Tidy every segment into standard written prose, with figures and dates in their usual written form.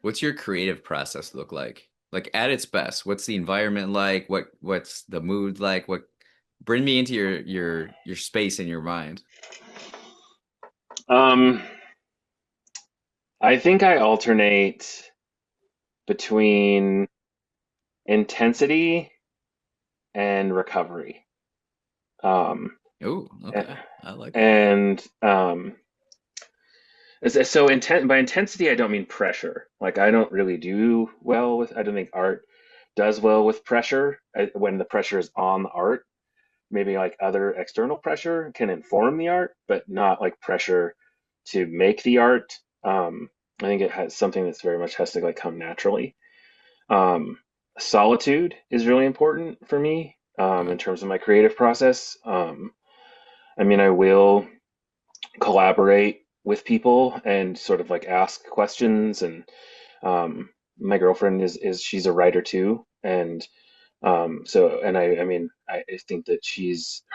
What's your creative process look like? Like at its best, what's the environment like? What's the mood like? What bring me into your space in your mind. Um, I think I alternate between intensity and recovery. Um, Oh, a- okay. I like that. and so intent by intensity, I don't mean pressure. Like I don't really do well with. I don't think art does well with pressure when the pressure is on the art. Maybe like other external pressure can inform the art, but not like pressure to make the art. I think it has something that's very much has to like come naturally. Um, Solitude is really important for me Okay. in terms of my creative process. I mean, I will collaborate with people and sort of like ask questions. And my girlfriend is she's a writer too, and I mean, I think that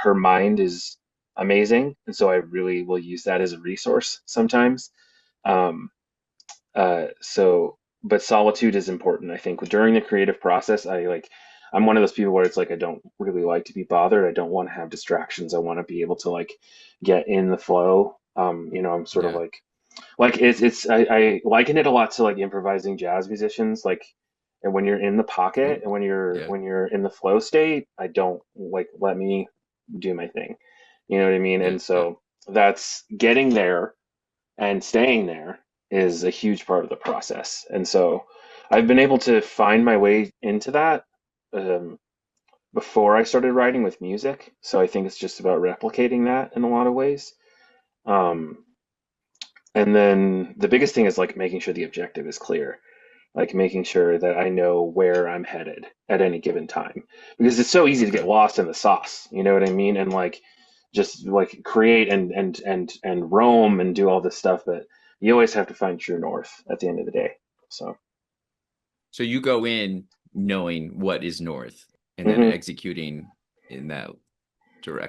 her mind is amazing, and so I really will use that as a resource sometimes. Um, but solitude is important. I think during the creative process, I'm one of those people where it's like I don't really like to be bothered. I don't want to have distractions. I want to be able to like get in the flow. I'm sort of Yeah. like I liken it a lot to like improvising jazz musicians. Like, and when you're in the pocket Ooh. and Yeah. when you're in the flow state, I don't like let me do my thing. You know what I mean? Yeah. And so that's getting there and staying there is a huge part of the process. And so I've been able to find my way into that um, before I started writing with music. So I think it's just about replicating that in a lot of ways. Um, and then the biggest thing is like making sure the objective is clear, like making sure that I know where I'm headed at any given time. Because it's so easy to get Okay. lost in the sauce, you know what I mean? And like just like create and roam and do all this stuff, but you always have to find true north at the end of the day. So, So you go in knowing what is north and then hmm executing in that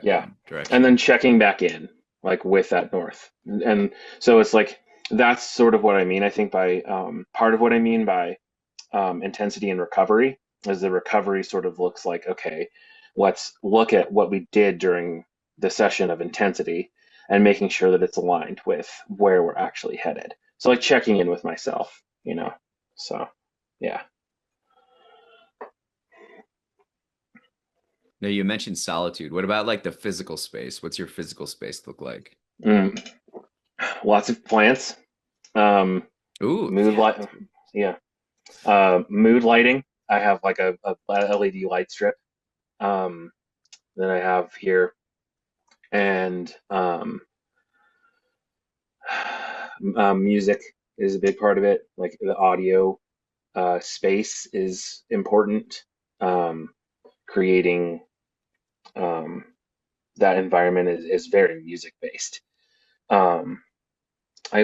yeah. And direction. then checking back in like with that north. And so it's like that's sort of what I mean. I think by part of what I mean by intensity and recovery is the recovery sort of looks like, okay, let's look at what we did during the session of intensity and making sure that it's aligned with where we're actually headed. So like checking in with myself, you know. So yeah. Now you mentioned solitude. What about like the physical space? What's your physical space look like? Mm. Lots of plants. Um, Ooh, mood yeah. light. Yeah. Mood lighting. I have like a LED light strip that I have here, and music is a big part of it. Like the audio space is important. Um, Creating um, that environment is very music based. Um, I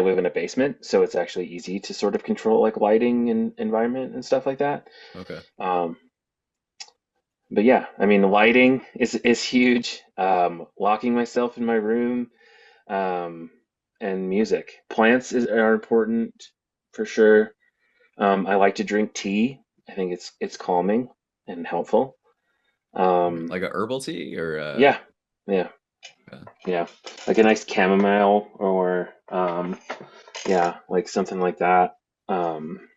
live in a basement, so it's actually easy to sort of control like lighting and environment and stuff like that. Okay. Um, but yeah, I mean, lighting is huge. Locking myself in my room, um, and music. Are important for sure. I like to drink tea. I think it's calming and helpful. Okay. Um, Like a herbal tea or yeah, yeah, uh, yeah. Like a nice chamomile or yeah, like something like that. Um,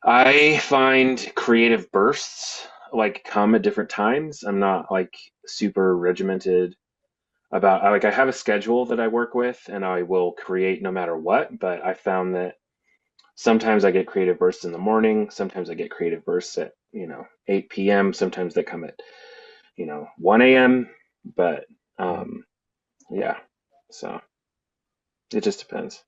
I find creative bursts like come at different times. I'm not like super regimented about like I have a schedule that I work with and I will create no matter what, but I found that sometimes I get creative bursts in the morning, sometimes I get creative bursts at, 8 p.m., sometimes they come at, 1 a.m., but mm. yeah. So it just depends.